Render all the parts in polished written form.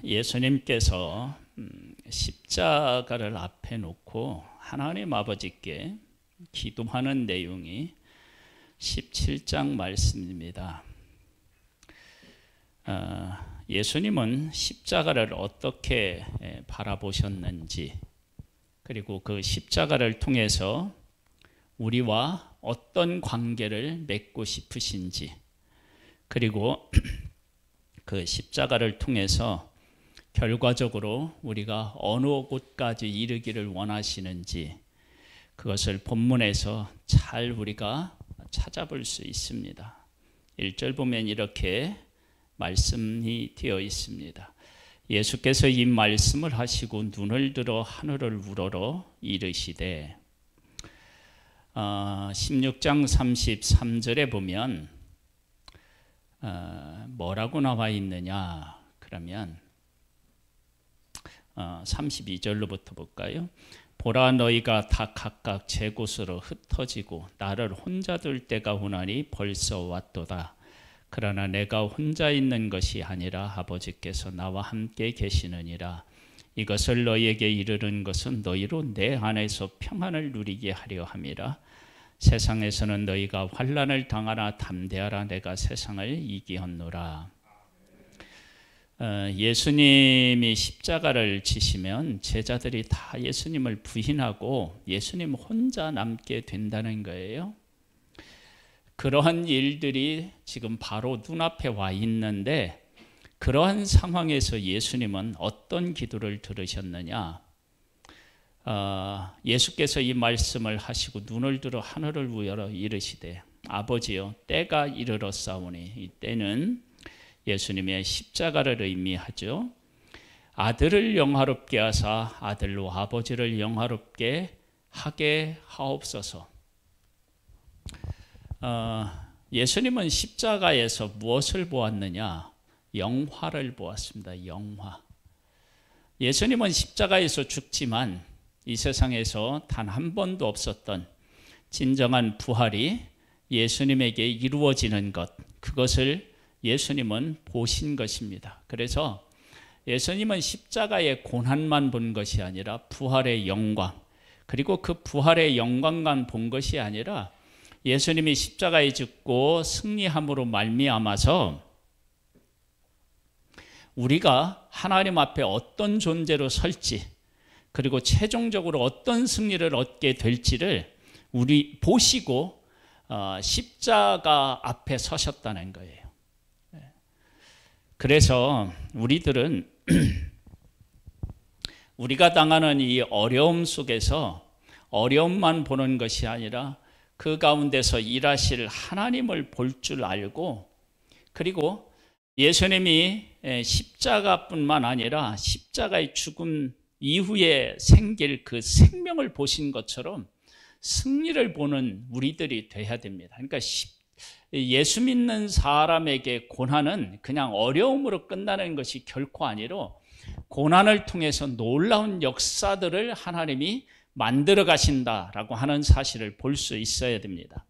예수님께서 십자가를 앞에 놓고 하나님 아버지께 기도하는 내용이 17장 말씀입니다. 예수님은 십자가를 어떻게 바라보셨는지, 그리고 그 십자가를 통해서 우리와 어떤 관계를 맺고 싶으신지, 그리고 그 십자가를 통해서 결과적으로 우리가 어느 곳까지 이르기를 원하시는지, 그것을 본문에서 잘 우리가 찾아볼 수 있습니다. 1절 보면 이렇게 말씀이 되어 있습니다. 예수께서 이 말씀을 하시고 눈을 들어 하늘을 우러러 이르시되, 16장 33절에 보면 뭐라고 나와 있느냐 그러면 32절로부터 볼까요? 보라, 너희가 다 각각 제 곳으로 흩어지고 나를 혼자 둘 때가 오나니 벌써 왔도다. 그러나 내가 혼자 있는 것이 아니라 아버지께서 나와 함께 계시느니라. 이것을 너희에게 이르는 것은 너희로 내 안에서 평안을 누리게 하려 함이라. 세상에서는 너희가 환난을 당하나 담대하라. 내가 세상을 이기었노라. 예수님이 십자가를 지시면 제자들이 다 예수님을 부인하고 예수님 혼자 남게 된다는 거예요. 그러한 일들이 지금 바로 눈앞에 와 있는데, 그러한 상황에서 예수님은 어떤 기도를 들으셨느냐? 예수께서 이 말씀을 하시고 눈을 들어 하늘을 우러러 이르시되, 아버지여, 때가 이르렀사오니, 이 때는 예수님의 십자가를 의미하죠. 아들을 영화롭게 하사 아들로 아버지를 영화롭게 하게 하옵소서. 예수님은 십자가에서 무엇을 보았느냐? 영화를 보았습니다. 영화. 예수님은 십자가에서 죽지만 이 세상에서 단 한 번도 없었던 진정한 부활이 예수님에게 이루어지는 것, 그것을 예수님은 보신 것입니다. 그래서 예수님은 십자가의 고난만 본 것이 아니라 부활의 영광, 그리고 그 부활의 영광만 본 것이 아니라 예수님이 십자가에 죽고 승리함으로 말미암아서 우리가 하나님 앞에 어떤 존재로 설지, 그리고 최종적으로 어떤 승리를 얻게 될지를 우리 보시고 십자가 앞에 서셨다는 거예요. 그래서 우리들은 우리가 당하는 이 어려움 속에서 어려움만 보는 것이 아니라 그 가운데서 일하실 하나님을 볼 줄 알고, 그리고 예수님이 십자가뿐만 아니라 십자가의 죽음 이후에 생길 그 생명을 보신 것처럼 승리를 보는 우리들이 돼야 됩니다. 그러니까 예수 믿는 사람에게 고난은 그냥 어려움으로 끝나는 것이 결코 아니라 고난을 통해서 놀라운 역사들을 하나님이 만들어 가신다라고 하는 사실을 볼 수 있어야 됩니다.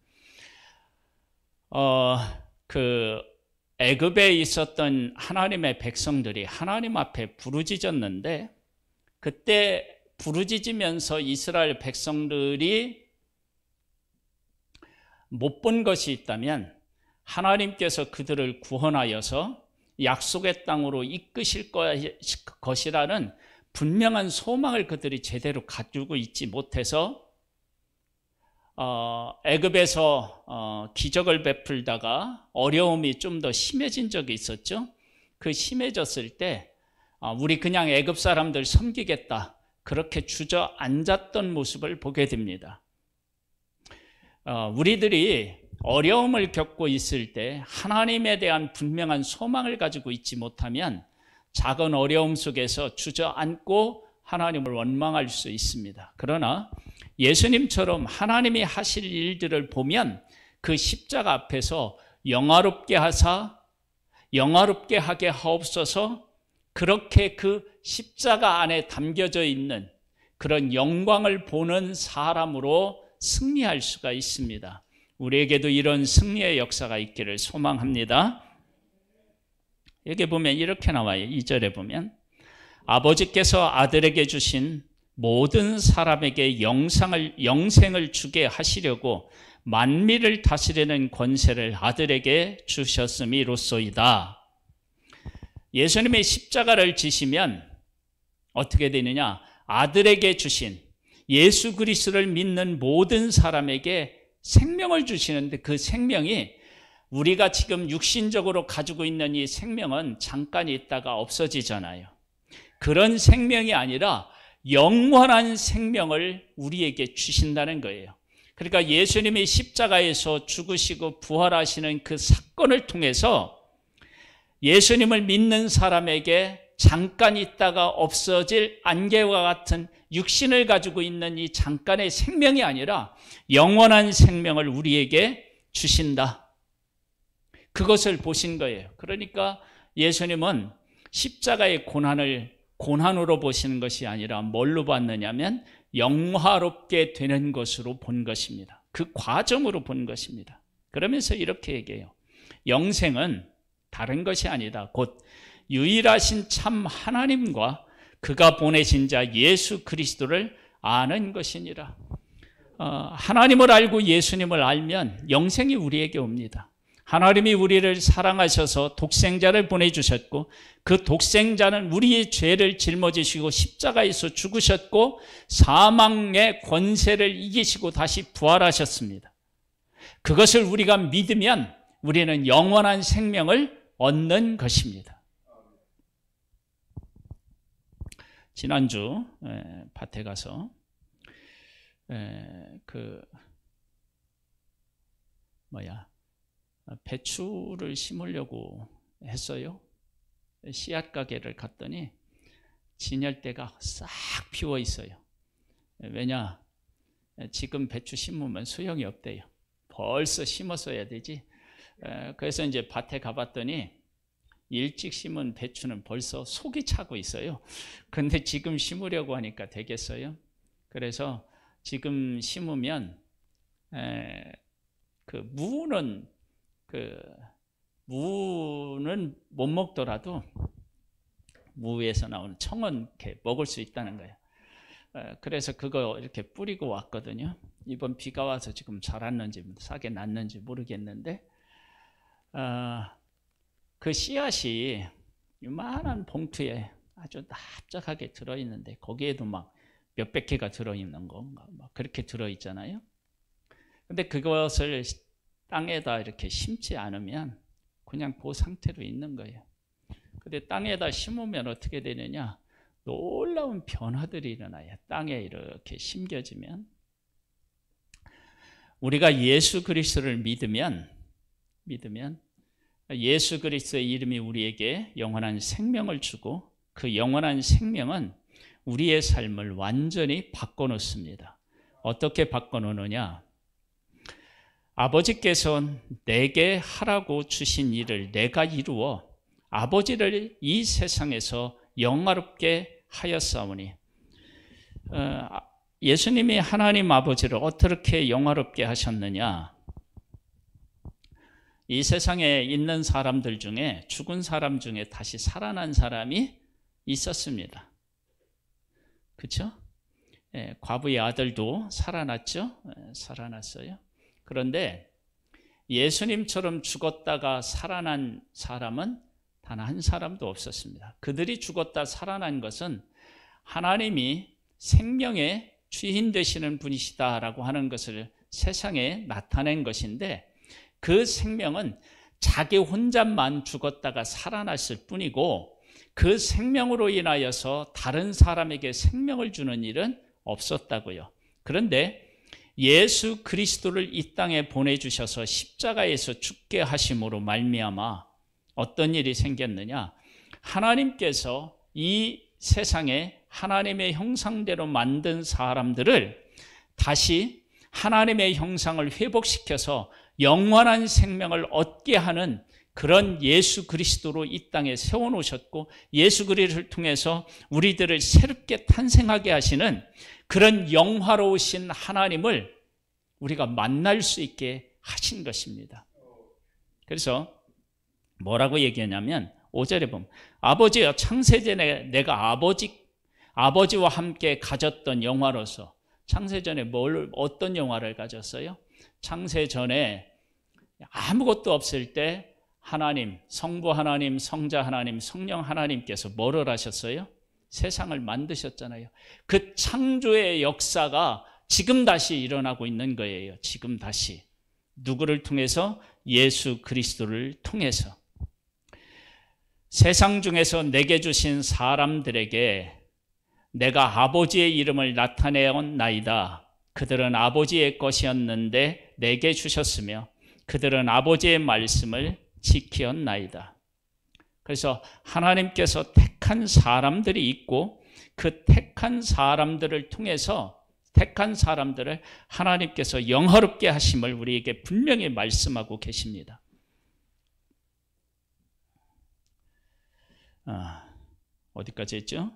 애굽에 있었던 하나님의 백성들이 하나님 앞에 부르짖었는데, 그때 부르짖으면서 이스라엘 백성들이 못 본 것이 있다면 하나님께서 그들을 구원하여서 약속의 땅으로 이끄실 것이라는 분명한 소망을 그들이 제대로 가지고 있지 못해서 애굽에서 기적을 베풀다가 어려움이 좀 더 심해진 적이 있었죠. 그 심해졌을 때 우리 그냥 애굽 사람들 섬기겠다, 그렇게 주저앉았던 모습을 보게 됩니다. 우리들이 어려움을 겪고 있을 때 하나님에 대한 분명한 소망을 가지고 있지 못하면 작은 어려움 속에서 주저앉고 하나님을 원망할 수 있습니다. 그러나 예수님처럼 하나님이 하실 일들을 보면 그 십자가 앞에서 영화롭게 하사 영화롭게 하게 하옵소서, 그렇게 그 십자가 안에 담겨져 있는 그런 영광을 보는 사람으로 승리할 수가 있습니다. 우리에게도 이런 승리의 역사가 있기를 소망합니다. 여기 보면 이렇게 나와요. 2절에 보면 아버지께서 아들에게 주신 모든 사람에게 영생을 주게 하시려고 만민을 다스리는 권세를 아들에게 주셨음이로소이다. 예수님의 십자가를 지시면 어떻게 되느냐? 아들에게 주신 예수 그리스도를 믿는 모든 사람에게 생명을 주시는데, 그 생명이 우리가 지금 육신적으로 가지고 있는 이 생명은 잠깐 있다가 없어지잖아요. 그런 생명이 아니라 영원한 생명을 우리에게 주신다는 거예요. 그러니까 예수님이 십자가에서 죽으시고 부활하시는 그 사건을 통해서 예수님을 믿는 사람에게 잠깐 있다가 없어질 안개와 같은 육신을 가지고 있는 이 잠깐의 생명이 아니라 영원한 생명을 우리에게 주신다. 그것을 보신 거예요. 그러니까 예수님은 십자가의 고난을 고난으로 보시는 것이 아니라 뭘로 봤느냐면 영화롭게 되는 것으로 본 것입니다. 그 과정으로 본 것입니다. 그러면서 이렇게 얘기해요. 영생은 다른 것이 아니다. 곧 유일하신 참 하나님과 그가 보내신 자 예수 그리스도를 아는 것이니라. 하나님을 알고 예수님을 알면 영생이 우리에게 옵니다. 하나님이 우리를 사랑하셔서 독생자를 보내주셨고, 그 독생자는 우리의 죄를 짊어지시고 십자가에서 죽으셨고 사망의 권세를 이기시고 다시 부활하셨습니다. 그것을 우리가 믿으면 우리는 영원한 생명을 얻는 것입니다. 지난주 밭에 가서 배추를 심으려고 했어요. 씨앗 가게를 갔더니 진열대가 싹 비어 있어요. 왜냐? 지금 배추 심으면 소용이 없대요. 벌써 심었어야 되지. 그래서 이제 밭에 가봤더니 일찍 심은 배추는 벌써 속이 차고 있어요. 근데 지금 심으려고 하니까 되겠어요? 그래서 지금 심으면 무는 못 먹더라도 무에서 나오는 청은 이렇게 먹을 수 있다는 거예요. 그래서 그거 이렇게 뿌리고 왔거든요. 이번 비가 와서 지금 자랐는지 싹이 났는지 모르겠는데, 그 씨앗이 요만한 봉투에 아주 납작하게 들어있는데 거기에도 막 몇백 개가 들어있는 건가 막 그렇게 들어있잖아요. 근데 그것을 땅에다 이렇게 심지 않으면 그냥 그 상태로 있는 거예요. 근데 땅에다 심으면 어떻게 되느냐? 놀라운 변화들이 일어나요. 땅에 이렇게 심겨지면. 우리가 예수 그리스도를 믿으면 예수 그리스도의 이름이 우리에게 영원한 생명을 주고, 그 영원한 생명은 우리의 삶을 완전히 바꿔놓습니다. 어떻게 바꿔놓느냐? 아버지께서 내게 하라고 주신 일을 내가 이루어 아버지를 이 세상에서 영화롭게 하였사오니, 예수님이 하나님 아버지를 어떻게 영화롭게 하셨느냐? 이 세상에 있는 사람들 중에, 죽은 사람 중에 다시 살아난 사람이 있었습니다. 그렇죠? 과부의 아들도 살아났죠? 살아났어요. 그런데 예수님처럼 죽었다가 살아난 사람은 단 한 사람도 없었습니다. 그들이 죽었다 살아난 것은 하나님이 생명의 주인 되시는 분이시다라고 하는 것을 세상에 나타낸 것인데, 그 생명은 자기 혼자만 죽었다가 살아났을 뿐이고, 그 생명으로 인하여서 다른 사람에게 생명을 주는 일은 없었다고요. 그런데 예수 그리스도를 이 땅에 보내주셔서 십자가에서 죽게 하심으로 말미암아 어떤 일이 생겼느냐? 하나님께서 이 세상에 하나님의 형상대로 만든 사람들을 다시 하나님의 형상을 회복시켜서 영원한 생명을 얻게 하는 그런 예수 그리스도로 이 땅에 세워놓으셨고, 예수 그리스도를 통해서 우리들을 새롭게 탄생하게 하시는 그런 영화로우신 하나님을 우리가 만날 수 있게 하신 것입니다. 그래서 뭐라고 얘기하냐면 5절에 보면 아버지여 창세전에 내가 아버지와 함께 가졌던 영화로서 창세전에 어떤 영화를 가졌어요? 창세전에 아무것도 없을 때 하나님, 성부 하나님, 성자 하나님, 성령 하나님께서 뭐를 하셨어요? 세상을 만드셨잖아요. 그 창조의 역사가 지금 다시 일어나고 있는 거예요. 지금 다시. 누구를 통해서? 예수 그리스도를 통해서. 세상 중에서 내게 주신 사람들에게 내가 아버지의 이름을 나타내었나이다. 그들은 아버지의 것이었는데 내게 주셨으며 그들은 아버지의 말씀을 지키었나이다. 그래서 하나님께서 택한 사람들이 있고 그 택한 사람들을 통해서 택한 사람들을 하나님께서 영화롭게 하심을 우리에게 분명히 말씀하고 계십니다. 어디까지 했죠?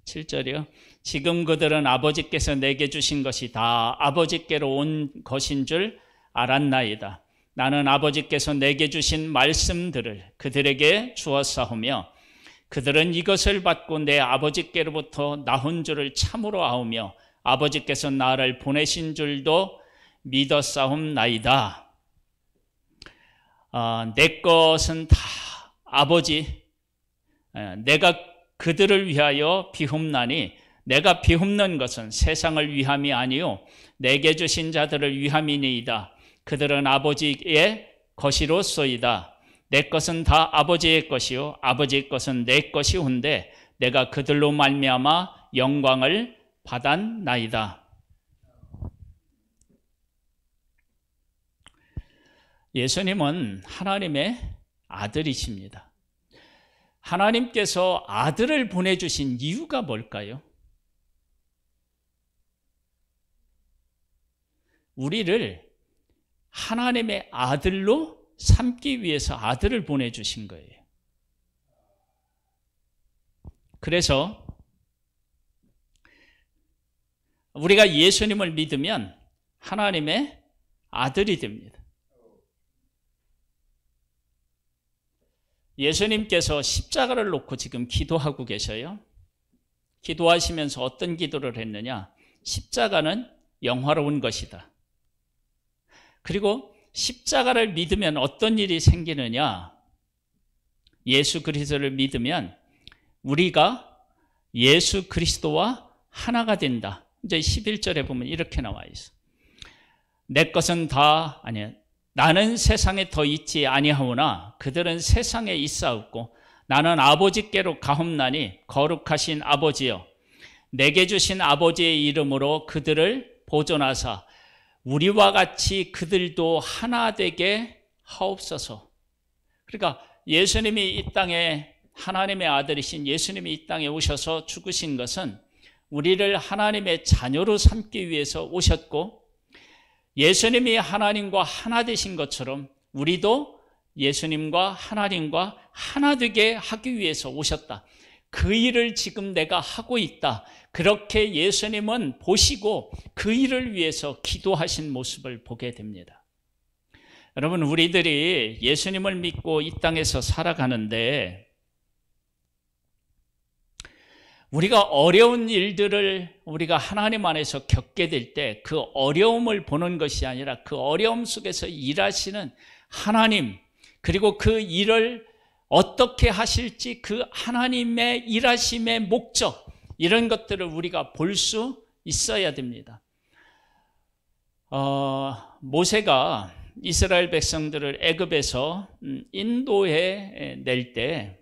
7절이요. 지금 그들은 아버지께서 내게 주신 것이 다 아버지께로 온 것인 줄 알았나이다. 나는 아버지께서 내게 주신 말씀들을 그들에게 주었사오며 그들은 이것을 받고 내 아버지께로부터 나온 줄을 참으로 아오며 아버지께서 나를 보내신 줄도 믿었사옵나이다. 내 것은 다 아버지, 내가 그들을 위하여 비움나니 내가 비움는 것은 세상을 위함이 아니요 내게 주신 자들을 위함이니이다. 그들은 아버지의 것이로소이다. 내 것은 다 아버지의 것이요 아버지의 것은 내 것이온데 내가 그들로 말미암아 영광을 받았나이다. 예수님은 하나님의 아들이십니다. 하나님께서 아들을 보내주신 이유가 뭘까요? 우리를 하나님의 아들로 삼기 위해서 아들을 보내주신 거예요. 그래서 우리가 예수님을 믿으면 하나님의 아들이 됩니다. 예수님께서 십자가를 놓고 지금 기도하고 계셔요. 기도하시면서 어떤 기도를 했느냐? 십자가는 영화로운 것이다. 그리고 십자가를 믿으면 어떤 일이 생기느냐? 예수 그리스도를 믿으면 우리가 예수 그리스도와 하나가 된다. 이제 11절에 보면 이렇게 나와 있어. 내 것은 다 아니야. 나는 세상에 더 있지 아니하오나 그들은 세상에 있사옵고 나는 아버지께로 가옵나니 거룩하신 아버지여 내게 주신 아버지의 이름으로 그들을 보존하사 우리와 같이 그들도 하나 되게 하옵소서. 그러니까 예수님이 이 땅에 하나님의 아들이신 예수님이 이 땅에 오셔서 죽으신 것은 우리를 하나님의 자녀로 삼기 위해서 오셨고 예수님이 하나님과 하나 되신 것처럼 우리도 예수님과 하나님과 하나 되게 하기 위해서 오셨다. 그 일을 지금 내가 하고 있다. 그렇게 예수님은 보시고 그 일을 위해서 기도하신 모습을 보게 됩니다. 여러분, 우리들이 예수님을 믿고 이 땅에서 살아가는데 우리가 어려운 일들을 우리가 하나님 안에서 겪게 될 때 그 어려움을 보는 것이 아니라 그 어려움 속에서 일하시는 하나님, 그리고 그 일을 어떻게 하실지 그 하나님의 일하심의 목적, 이런 것들을 우리가 볼 수 있어야 됩니다. 모세가 이스라엘 백성들을 애굽에서 인도해 낼 때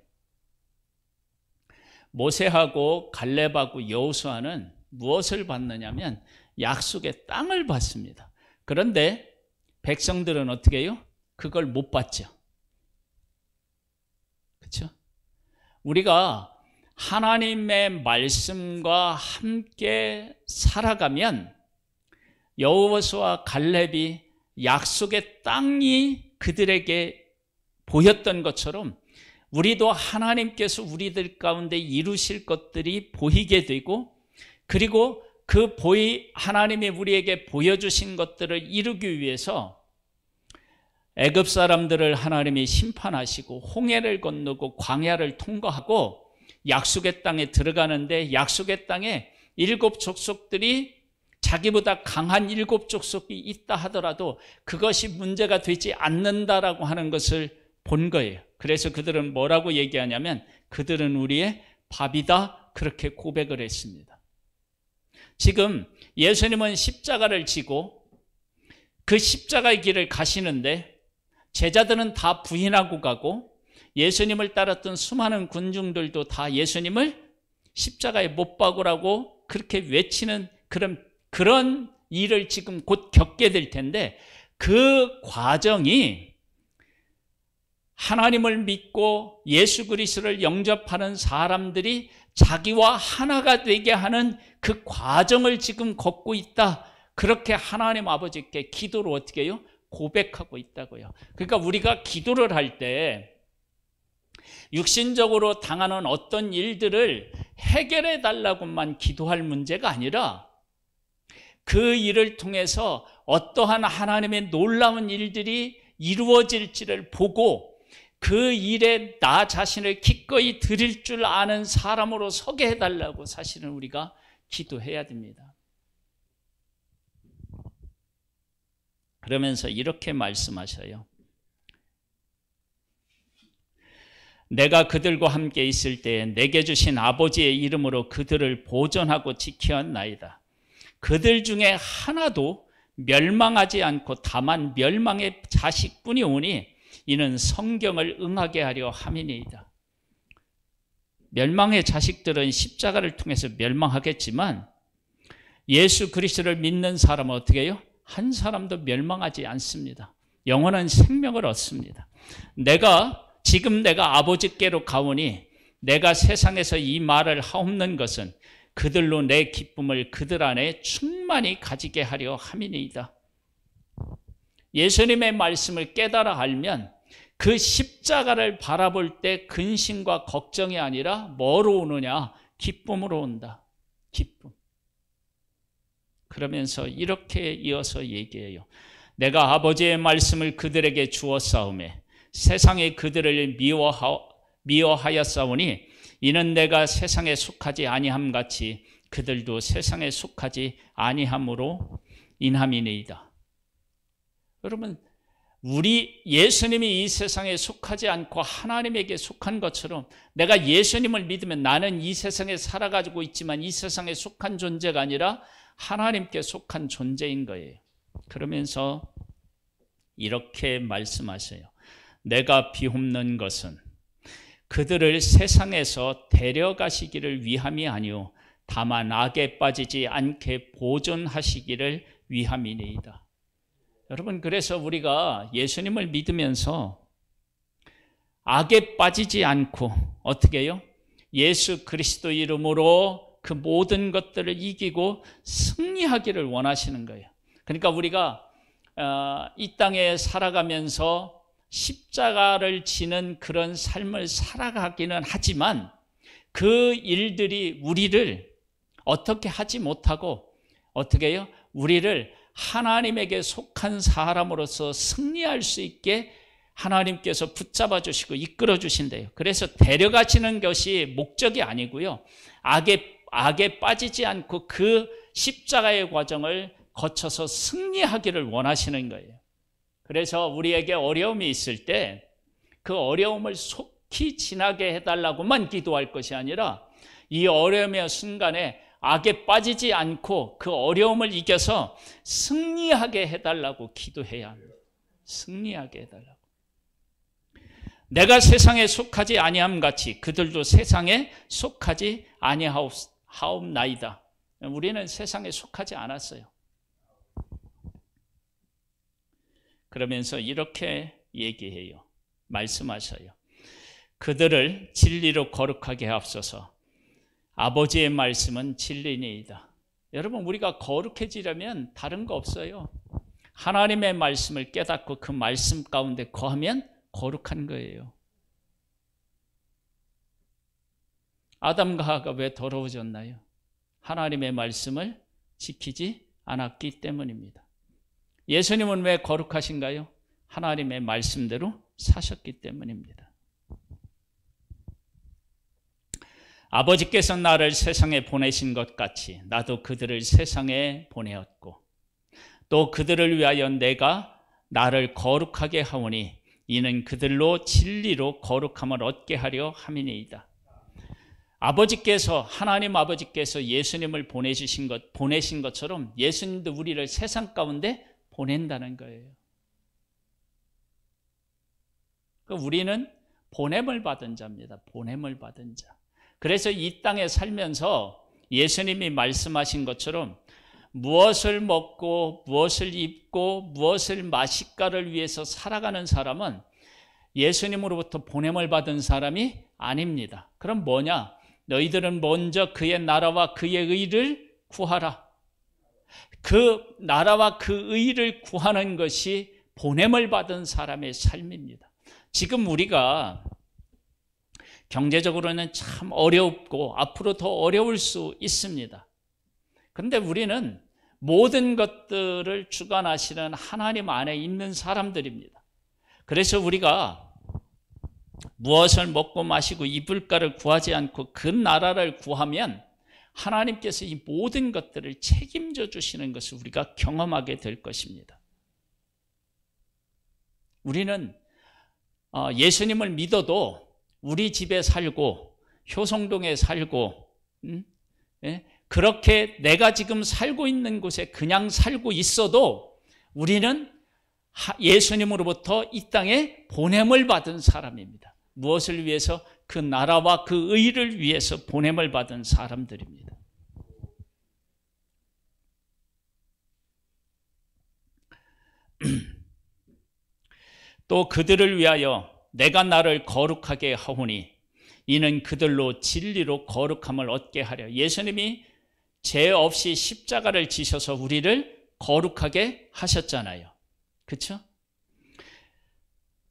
모세하고 갈렙하고 여호수아는 무엇을 받느냐면 약속의 땅을 받습니다. 그런데 백성들은 어떻게 해요? 그걸 못 받죠. 그렇죠? 우리가 하나님의 말씀과 함께 살아가면 여호수아와 갈렙이 약속의 땅이 그들에게 보였던 것처럼 우리도 하나님께서 우리들 가운데 이루실 것들이 보이게 되고 그리고 그 하나님이 우리에게 보여주신 것들을 이루기 위해서 애굽 사람들을 하나님이 심판하시고 홍해를 건너고 광야를 통과하고 약속의 땅에 들어가는데, 약속의 땅에 7 족속들이 자기보다 강한 7 족속이 있다 하더라도 그것이 문제가 되지 않는다라고 하는 것을 본 거예요. 그래서 그들은 뭐라고 얘기하냐면 그들은 우리의 밥이다, 그렇게 고백을 했습니다. 지금 예수님은 십자가를 지고 그 십자가의 길을 가시는데 제자들은 다 부인하고 가고, 예수님을 따랐던 수많은 군중들도 다 예수님을 십자가에 못 박으라고 그렇게 외치는 그런 일을 지금 곧 겪게 될 텐데, 그 과정이 하나님을 믿고 예수 그리스도를 영접하는 사람들이 자기와 하나가 되게 하는 그 과정을 지금 걷고 있다. 그렇게 하나님 아버지께 기도로 어떻게 해요? 고백하고 있다고요. 그러니까 우리가 기도를 할 때 육신적으로 당하는 어떤 일들을 해결해 달라고만 기도할 문제가 아니라 그 일을 통해서 어떠한 하나님의 놀라운 일들이 이루어질지를 보고 그 일에 나 자신을 기꺼이 드릴 줄 아는 사람으로 서게 해달라고 사실은 우리가 기도해야 됩니다. 그러면서 이렇게 말씀하셔요. 내가 그들과 함께 있을 때에 내게 주신 아버지의 이름으로 그들을 보존하고 지켰나이다. 그들 중에 하나도 멸망하지 않고 다만 멸망의 자식뿐이 오니 이는 성경을 응하게 하려 함이니이다. 멸망의 자식들은 십자가를 통해서 멸망하겠지만 예수 그리스도를 믿는 사람은 어떻게 해요? 한 사람도 멸망하지 않습니다. 영원한 생명을 얻습니다. 지금 내가 아버지께로 가오니 내가 세상에서 이 말을 하옵는 것은 그들로 내 기쁨을 그들 안에 충만히 가지게 하려 함이니이다. 예수님의 말씀을 깨달아 알면 그 십자가를 바라볼 때 근심과 걱정이 아니라 뭐로 오느냐? 기쁨으로 온다. 기쁨. 그러면서 이렇게 이어서 얘기해요. 내가 아버지의 말씀을 그들에게 주었사오매 세상에 그들을 미워하였사오니 이는 내가 세상에 속하지 아니함 같이 그들도 세상에 속하지 아니함으로 인함이니이다. 여러분, 예수님이 이 세상에 속하지 않고 하나님에게 속한 것처럼 내가 예수님을 믿으면 나는 이 세상에 살아가지고 있지만 이 세상에 속한 존재가 아니라 하나님께 속한 존재인 거예요. 그러면서 이렇게 말씀하세요. 내가 비옵는 것은 그들을 세상에서 데려가시기를 위함이 아니오 다만 악에 빠지지 않게 보존하시기를 위함이니이다. 여러분, 그래서 우리가 예수님을 믿으면서 악에 빠지지 않고 어떻게 해요? 예수 그리스도 이름으로 그 모든 것들을 이기고 승리하기를 원하시는 거예요. 그러니까 우리가 이 땅에 살아가면서 십자가를 지는 그런 삶을 살아가기는 하지만 그 일들이 우리를 어떻게 하지 못하고 어떻게 해요? 우리를 하나님에게 속한 사람으로서 승리할 수 있게 하나님께서 붙잡아 주시고 이끌어 주신대요. 그래서 데려가시는 것이 목적이 아니고요. 악에 빠지지 않고 그 십자가의 과정을 거쳐서 승리하기를 원하시는 거예요. 그래서 우리에게 어려움이 있을 때 그 어려움을 속히 지나게 해달라고만 기도할 것이 아니라 이 어려움의 순간에 악에 빠지지 않고 그 어려움을 이겨서 승리하게 해달라고 기도해야 합니다. 승리하게 해달라고. 내가 세상에 속하지 아니함 같이 그들도 세상에 속하지 아니하옵나이다. 우리는 세상에 속하지 않았어요. 그러면서 이렇게 얘기해요. 말씀하셔요. 그들을 진리로 거룩하게 하옵소서. 아버지의 말씀은 진리니이다. 여러분, 우리가 거룩해지려면 다른 거 없어요. 하나님의 말씀을 깨닫고 그 말씀 가운데 거하면 거룩한 거예요. 아담과 하와가 왜 더러워졌나요? 하나님의 말씀을 지키지 않았기 때문입니다. 예수님은 왜 거룩하신가요? 하나님의 말씀대로 사셨기 때문입니다. 아버지께서 나를 세상에 보내신 것 같이 나도 그들을 세상에 보내었고 또 그들을 위하여 내가 나를 거룩하게 하오니 이는 그들로 진리로 거룩함을 얻게 하려 함이니이다. 아버지께서, 하나님 아버지께서 예수님을 보내신 것처럼 예수님도 우리를 세상 가운데 보낸다는 거예요. 그러니까 우리는 보냄을 받은 자입니다. 보냄을 받은 자. 그래서 이 땅에 살면서 예수님이 말씀하신 것처럼 무엇을 먹고 무엇을 입고 무엇을 마실까를 위해서 살아가는 사람은 예수님으로부터 보냄을 받은 사람이 아닙니다. 그럼 뭐냐? 너희들은 먼저 그의 나라와 그의 의를 구하라. 그 나라와 그 의를 구하는 것이 보냄을 받은 사람의 삶입니다. 지금 우리가 경제적으로는 참 어렵고 앞으로 더 어려울 수 있습니다. 그런데 우리는 모든 것들을 주관하시는 하나님 안에 있는 사람들입니다. 그래서 우리가 무엇을 먹고 마시고 입을까를 구하지 않고 그 나라를 구하면 하나님께서 이 모든 것들을 책임져 주시는 것을 우리가 경험하게 될 것입니다. 우리는 예수님을 믿어도 우리 집에 살고 효성동에 살고 그렇게 내가 지금 살고 있는 곳에 그냥 살고 있어도 우리는 예수님으로부터 이 땅에 보냄을 받은 사람입니다. 무엇을 위해서? 그 나라와 그 의를 위해서 보냄을 받은 사람들입니다. 또 그들을 위하여 내가 나를 거룩하게 하오니 이는 그들로 진리로 거룩함을 얻게 하려. 예수님이 죄 없이 십자가를 지셔서 우리를 거룩하게 하셨잖아요. 그렇죠?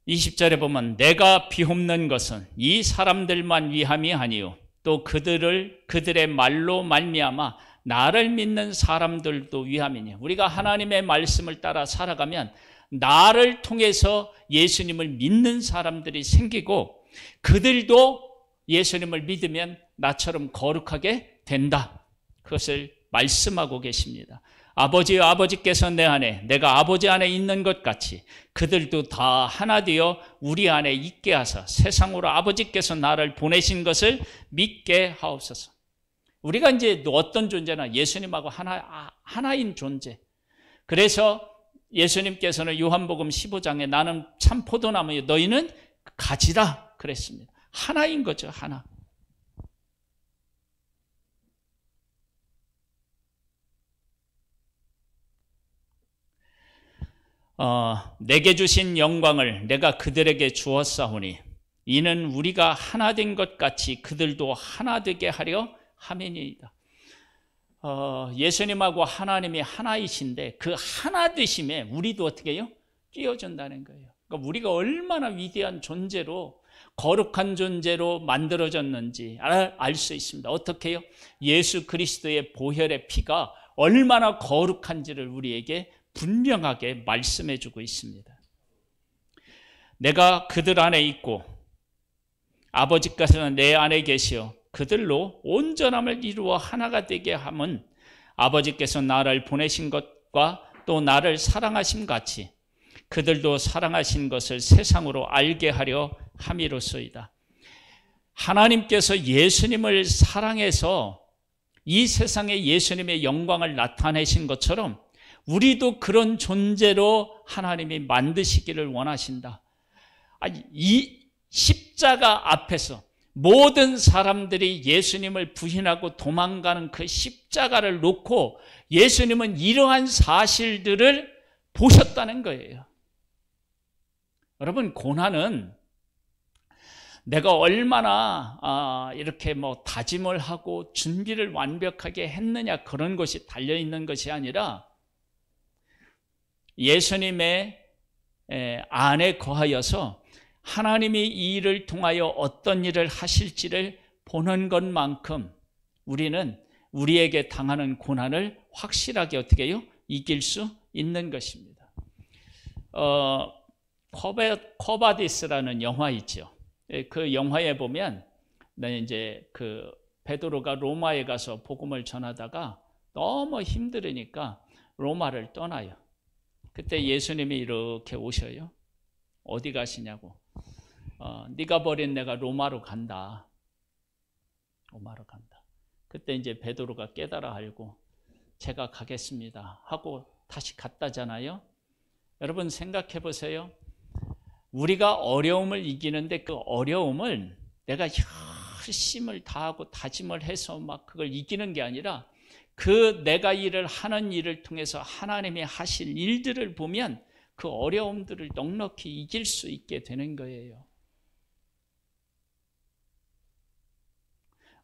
20절에 보면 내가 비옵는 것은 이 사람들만 위함이 아니요 또 그들의 말로 말미암아 나를 믿는 사람들도 위함이니. 우리가 하나님의 말씀을 따라 살아가면 나를 통해서 예수님을 믿는 사람들이 생기고 그들도 예수님을 믿으면 나처럼 거룩하게 된다. 그것을 말씀하고 계십니다. 아버지여 아버지께서 내 안에 내가 아버지 안에 있는 것 같이 그들도 다 하나 되어 우리 안에 있게 하사 세상으로 아버지께서 나를 보내신 것을 믿게 하옵소서. 우리가 이제 어떤 존재나 예수님하고 하나인 존재. 그래서 예수님께서는 요한복음 15장에 나는 참 포도나무요 너희는 가지라 그랬습니다. 하나인 거죠. 하나. 내게 주신 영광을 내가 그들에게 주었사오니 이는 우리가 하나 된 것 같이 그들도 하나 되게 하려 함이니이다. 예수님하고 하나님이 하나이신데 그 하나 되심에 우리도 어떻게 해요? 끼어준다는 거예요. 그러니까 우리가 얼마나 위대한 존재로 거룩한 존재로 만들어졌는지 알 수 있습니다. 어떻게 해요? 예수 그리스도의 보혈의 피가 얼마나 거룩한지를 우리에게 분명하게 말씀해 주고 있습니다. 내가 그들 안에 있고 아버지께서는 내 안에 계시어 그들로 온전함을 이루어 하나가 되게 함은 아버지께서 나를 보내신 것과 또 나를 사랑하심 같이 그들도 사랑하신 것을 세상으로 알게 하려 함이로소이다. 하나님께서 예수님을 사랑해서 이 세상에 예수님의 영광을 나타내신 것처럼 우리도 그런 존재로 하나님이 만드시기를 원하신다. 이 십자가 앞에서 모든 사람들이 예수님을 부인하고 도망가는 그 십자가를 놓고 예수님은 이러한 사실들을 보셨다는 거예요. 여러분, 고난은 내가 얼마나 이렇게 다짐을 하고 준비를 완벽하게 했느냐 그런 것이 달려있는 것이 아니라 예수님의 안에 거하여서 하나님이 이 일을 통하여 어떤 일을 하실지를 보는 것만큼 우리는 우리에게 당하는 고난을 확실하게 어떻게 해요? 이길 수 있는 것입니다. 코바디스라는 영화 있죠. 그 영화에 보면 이제 그 베드로가 로마에 가서 복음을 전하다가 너무 힘들으니까 로마를 떠나요. 그때 예수님이 이렇게 오셔요. 어디 가시냐고. 네가 버린 내가 로마로 간다. 로마로 간다. 그때 이제 베드로가 깨달아 알고 제가 가겠습니다 하고 다시 갔다잖아요. 여러분 생각해 보세요. 우리가 어려움을 이기는데 그 어려움을 내가 열심을 다하고 다짐을 해서 막 그걸 이기는 게 아니라 그 내가 하는 일을 통해서 하나님이 하실 일들을 보면 그 어려움들을 넉넉히 이길 수 있게 되는 거예요.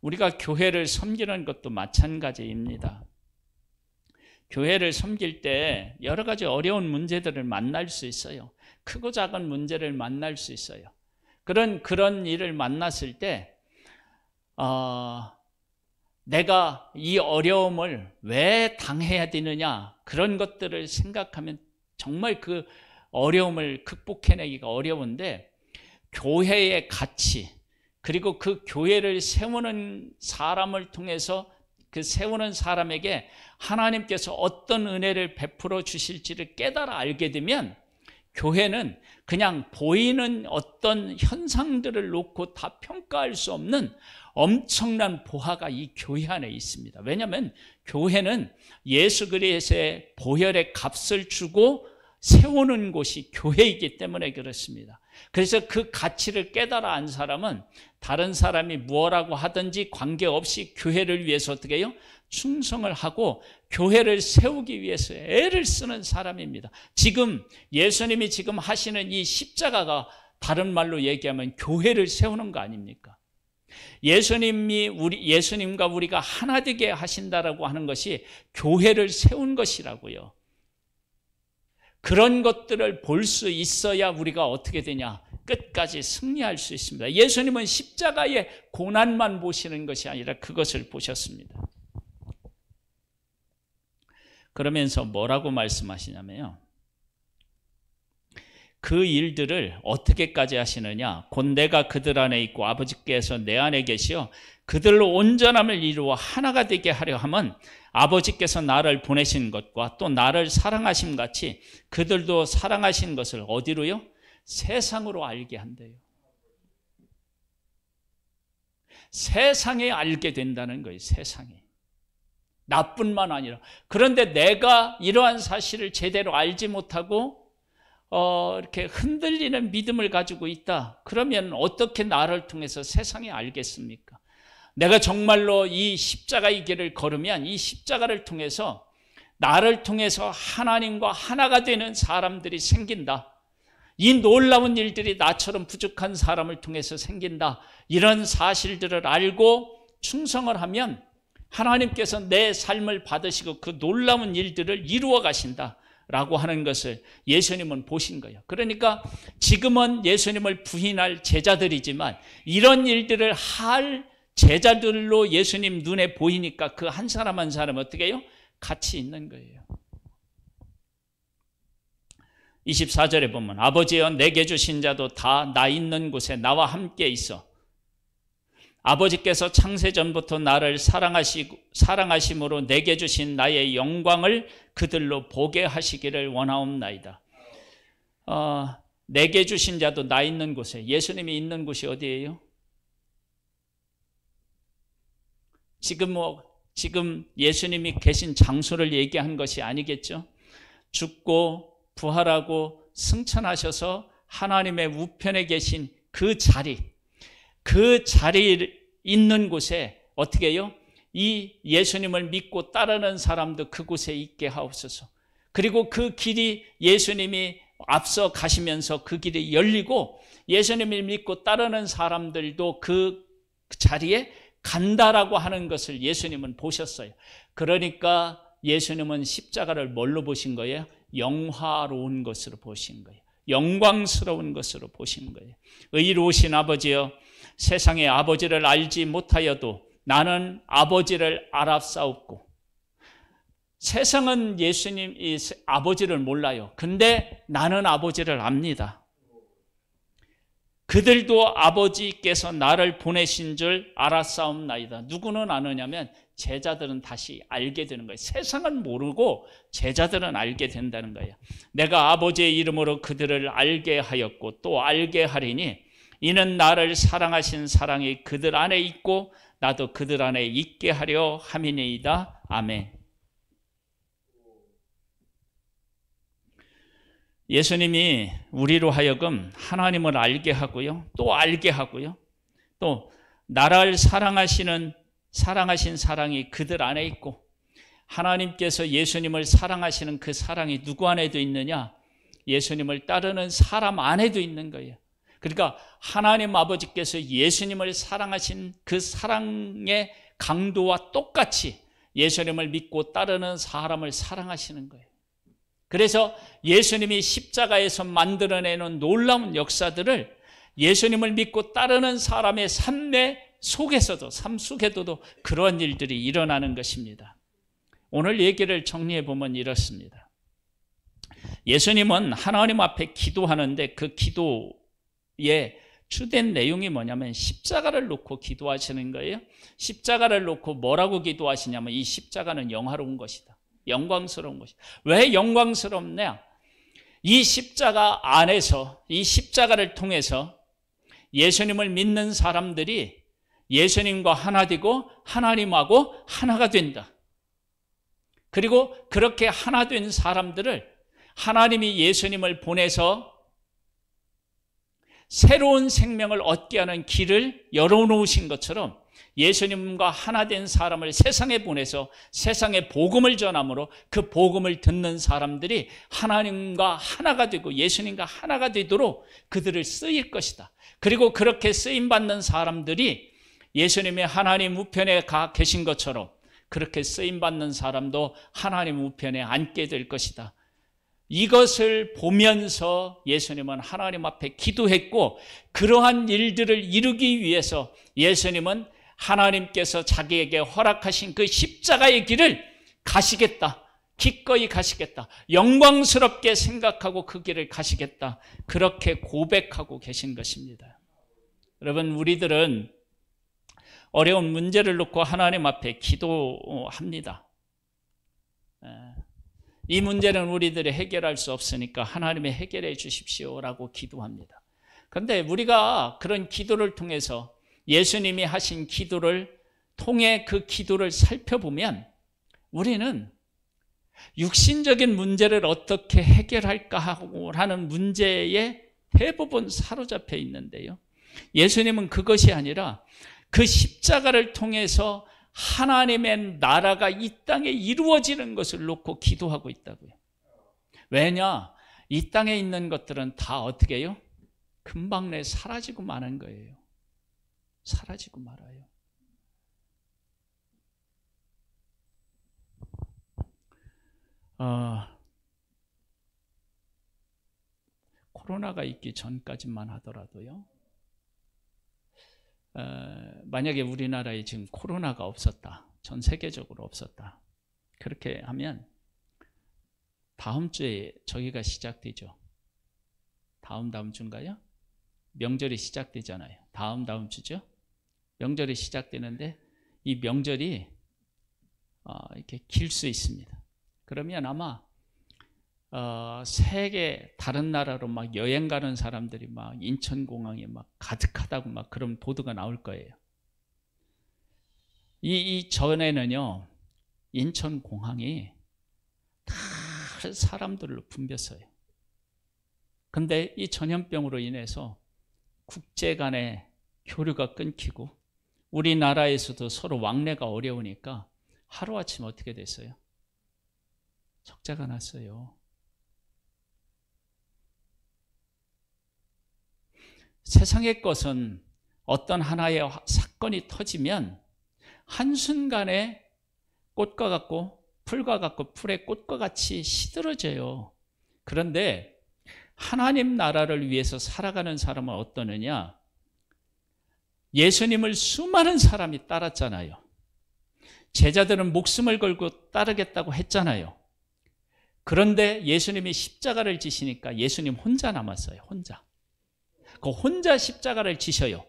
우리가 교회를 섬기는 것도 마찬가지입니다. 교회를 섬길 때 여러 가지 어려운 문제들을 만날 수 있어요. 크고 작은 문제를 만날 수 있어요. 그런 일을 만났을 때 내가 이 어려움을 왜 당해야 되느냐 그런 것들을 생각하면 정말 그 어려움을 극복해내기가 어려운데 교회의 가치 그리고 그 교회를 세우는 사람을 통해서 그 세우는 사람에게 하나님께서 어떤 은혜를 베풀어 주실지를 깨달아 알게 되면 교회는 그냥 보이는 어떤 현상들을 놓고 다 평가할 수 없는 엄청난 보화가 이 교회 안에 있습니다. 왜냐하면 교회는 예수 그리스도의 보혈의 값을 주고 세우는 곳이 교회이기 때문에 그렇습니다. 그래서 그 가치를 깨달아 안 사람은 다른 사람이 뭐라고 하든지 관계없이 교회를 위해서 어떻게 해요? 충성을 하고 교회를 세우기 위해서 애를 쓰는 사람입니다. 지금 예수님이 지금 하시는 이 십자가가 다른 말로 얘기하면 교회를 세우는 거 아닙니까? 예수님과 우리가 하나 되게 하신다라고 하는 것이 교회를 세운 것이라고요. 그런 것들을 볼 수 있어야 우리가 어떻게 되냐? 끝까지 승리할 수 있습니다. 예수님은 십자가의 고난만 보시는 것이 아니라 그것을 보셨습니다. 그러면서 뭐라고 말씀하시냐면요. 그 일들을 어떻게까지 하시느냐? 곧 내가 그들 안에 있고 아버지께서 내 안에 계시어 그들로 온전함을 이루어 하나가 되게 하려 함은 아버지께서 나를 보내신 것과 또 나를 사랑하심 같이 그들도 사랑하신 것을 어디로요? 세상으로 알게 한대요. 세상에 알게 된다는 거예요. 세상에. 나뿐만 아니라. 그런데 내가 이러한 사실을 제대로 알지 못하고 이렇게 흔들리는 믿음을 가지고 있다. 그러면 어떻게 나를 통해서 세상에 알겠습니까? 내가 정말로 이 십자가의 길을 걸으면 이 십자가를 통해서 나를 통해서 하나님과 하나가 되는 사람들이 생긴다. 이 놀라운 일들이 나처럼 부족한 사람을 통해서 생긴다. 이런 사실들을 알고 충성을 하면 하나님께서 내 삶을 받으시고 그 놀라운 일들을 이루어 가신다. 라고 하는 것을 예수님은 보신 거예요. 그러니까 지금은 예수님을 부인할 제자들이지만 이런 일들을 할 제자들로 예수님 눈에 보이니까 그 한 사람 한 사람 어떻게 해요? 같이 있는 거예요. 24절에 보면 아버지여 내게 주신 자도 다 나 있는 곳에 나와 함께 있어 아버지께서 창세전부터 나를 사랑하심으로 내게 주신 나의 영광을 그들로 보게 하시기를 원하옵나이다. 내게 주신 자도 나 있는 곳에, 예수님이 있는 곳이 어디예요? 지금 예수님이 계신 장소를 얘기한 것이 아니겠죠? 죽고 부활하고 승천하셔서 하나님의 우편에 계신 그 자리에 있는 곳에 어떻게 해요? 이 예수님을 믿고 따르는 사람도 그곳에 있게 하옵소서. 그리고 그 길이 예수님이 앞서 가시면서 그 길이 열리고 예수님을 믿고 따르는 사람들도 그 자리에 간다라고 하는 것을 예수님은 보셨어요. 그러니까 예수님은 십자가를 뭘로 보신 거예요? 영화로운 것으로 보신 거예요. 영광스러운 것으로 보신 거예요. 의로우신 아버지여, 세상의 아버지를 알지 못하여도 나는 아버지를 알았사옵고, 세상은 예수님 아버지를 몰라요. 근데 나는 아버지를 압니다. 그들도 아버지께서 나를 보내신 줄 알았사옵나이다. 누구는 아느냐면 제자들은 다시 알게 되는 거예요. 세상은 모르고 제자들은 알게 된다는 거예요. 내가 아버지의 이름으로 그들을 알게 하였고 또 알게 하리니 이는 나를 사랑하신 사랑이 그들 안에 있고 나도 그들 안에 있게 하려 함이니이다. 아멘. 예수님이 우리로 하여금 하나님을 알게 하고요. 또 알게 하고요. 또 나를 사랑하신 사랑이 그들 안에 있고 하나님께서 예수님을 사랑하시는 그 사랑이 누구 안에도 있느냐? 예수님을 따르는 사람 안에도 있는 거예요. 그러니까 하나님 아버지께서 예수님을 사랑하신 그 사랑의 강도와 똑같이 예수님을 믿고 따르는 사람을 사랑하시는 거예요. 그래서 예수님이 십자가에서 만들어내는 놀라운 역사들을 예수님을 믿고 따르는 사람의 삶 속에서도 그런 일들이 일어나는 것입니다. 오늘 얘기를 정리해 보면 이렇습니다. 예수님은 하나님 앞에 기도하는데 그 기도의 주된 내용이 뭐냐면 십자가를 놓고 기도하시는 거예요. 십자가를 놓고 뭐라고 기도하시냐면 이 십자가는 영화로운 것이다. 영광스러운 것이다. 왜 영광스럽냐? 이 십자가 안에서 이 십자가를 통해서 예수님을 믿는 사람들이 예수님과 하나 되고 하나님하고 하나가 된다. 그리고 그렇게 하나 된 사람들을 하나님이 예수님을 보내서 새로운 생명을 얻게 하는 길을 열어놓으신 것처럼 예수님과 하나 된 사람을 세상에 보내서 세상에 복음을 전함으로 그 복음을 듣는 사람들이 하나님과 하나가 되고 예수님과 하나가 되도록 그들을 쓰일 것이다. 그리고 그렇게 쓰임받는 사람들이 예수님의 하나님 우편에 가 계신 것처럼 그렇게 쓰임받는 사람도 하나님 우편에 앉게 될 것이다. 이것을 보면서 예수님은 하나님 앞에 기도했고 그러한 일들을 이루기 위해서 예수님은 하나님께서 자기에게 허락하신 그 십자가의 길을 가시겠다. 기꺼이 가시겠다. 영광스럽게 생각하고 그 길을 가시겠다. 그렇게 고백하고 계신 것입니다. 여러분, 우리들은 어려운 문제를 놓고 하나님 앞에 기도합니다. 이 문제는 우리들이 해결할 수 없으니까 하나님이 해결해 주십시오라고 기도합니다. 그런데 우리가 그런 기도를 통해서 예수님이 하신 기도를 통해 그 기도를 살펴보면 우리는 육신적인 문제를 어떻게 해결할까 하는 문제에 대부분 사로잡혀 있는데요. 예수님은 그것이 아니라 그 십자가를 통해서 하나님의 나라가 이 땅에 이루어지는 것을 놓고 기도하고 있다고요. 왜냐? 이 땅에 있는 것들은 다 어떻게 해요? 금방 내 사라지고 마는 거예요. 사라지고 말아요. 코로나가 있기 전까지만 하더라도요. 만약에 우리나라에 지금 코로나가 없었다. 전 세계적으로 없었다. 그렇게 하면 다음 주에 저기가 시작되죠. 다음 주인가요? 명절이 시작되잖아요. 다음 주죠. 명절이 시작되는데 이 명절이 이렇게 길 수 있습니다. 그러면 아마 세계 다른 나라로 막 여행 가는 사람들이 막 인천공항에 막 가득하다고 막 그런 보도가 나올 거예요. 이 전에는요, 인천공항이 다 사람들로 붐볐어요. 근데 이 전염병으로 인해서 국제 간의 교류가 끊기고 우리나라에서도 서로 왕래가 어려우니까 하루아침 어떻게 됐어요? 적자가 났어요. 세상의 것은 어떤 하나의 사건이 터지면 한순간에 꽃과 같고 풀과 같고 풀의 꽃과 같이 시들어져요. 그런데 하나님 나라를 위해서 살아가는 사람은 어떠느냐? 예수님을 수많은 사람이 따랐잖아요. 제자들은 목숨을 걸고 따르겠다고 했잖아요. 그런데 예수님이 십자가를 지시니까 예수님 혼자 남았어요. 혼자. 그 혼자 십자가를 지셔요.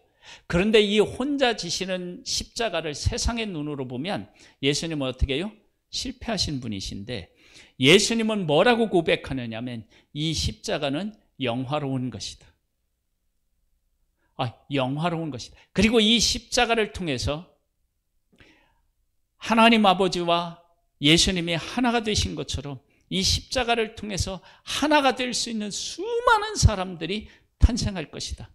그런데 이 혼자 지시는 십자가를 세상의 눈으로 보면 예수님은 어떻게 해요? 실패하신 분이신데, 예수님은 뭐라고 고백하느냐면 이 십자가는 영화로운 것이다. 영화로운 것이다. 그리고 이 십자가를 통해서 하나님 아버지와 예수님이 하나가 되신 것처럼 이 십자가를 통해서 하나가 될 수 있는 수많은 사람들이 탄생할 것이다.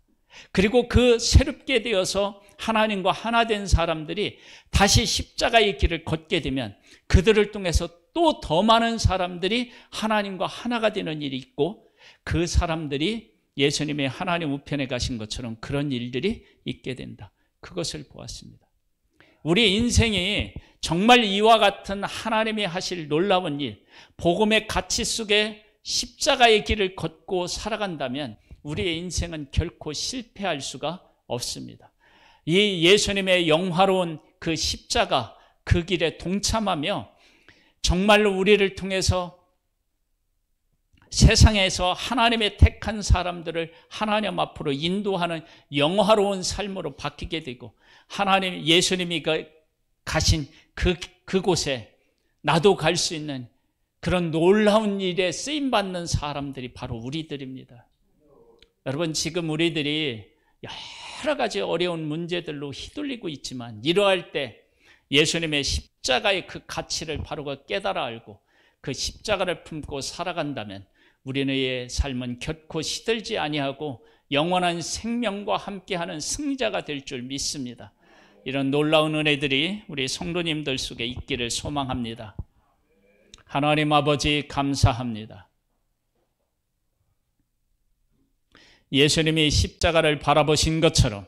그리고 그 새롭게 되어서 하나님과 하나 된 사람들이 다시 십자가의 길을 걷게 되면 그들을 통해서 또 더 많은 사람들이 하나님과 하나가 되는 일이 있고, 그 사람들이 예수님의 하나님 우편에 가신 것처럼 그런 일들이 있게 된다. 그것을 보았습니다. 우리 인생이 정말 이와 같은 하나님이 하실 놀라운 일, 복음의 가치 속에 십자가의 길을 걷고 살아간다면 우리의 인생은 결코 실패할 수가 없습니다. 이 예수님의 영화로운 그 십자가, 그 길에 동참하며 정말로 우리를 통해서 세상에서 하나님의 택한 사람들을 하나님 앞으로 인도하는 영화로운 삶으로 바뀌게 되고, 하나님, 예수님이 가신 그곳에 나도 갈 수 있는 그런 놀라운 일에 쓰임받는 사람들이 바로 우리들입니다. 여러분, 지금 우리들이 여러 가지 어려운 문제들로 휘둘리고 있지만, 이러할 때 예수님의 십자가의 그 가치를 바로 깨달아 알고 그 십자가를 품고 살아간다면 우리의 삶은 결코 시들지 아니하고 영원한 생명과 함께하는 승리자가 될 줄 믿습니다. 이런 놀라운 은혜들이 우리 성도님들 속에 있기를 소망합니다. 하나님 아버지, 감사합니다. 예수님이 십자가를 바라보신 것처럼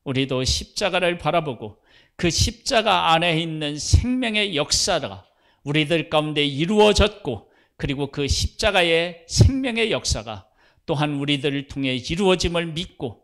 우리도 십자가를 바라보고 그 십자가 안에 있는 생명의 역사가 우리들 가운데 이루어졌고, 그리고 그 십자가의 생명의 역사가 또한 우리들을 통해 이루어짐을 믿고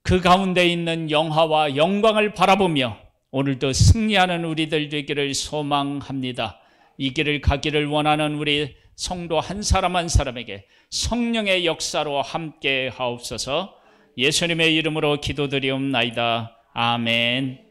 그 가운데 있는 영화와 영광을 바라보며 오늘도 승리하는 우리들 되기를 소망합니다. 이 길을 가기를 원하는 우리 성도 한 사람 한 사람에게 성령의 역사로 함께 하옵소서. 예수님의 이름으로 기도드리옵나이다. 아멘.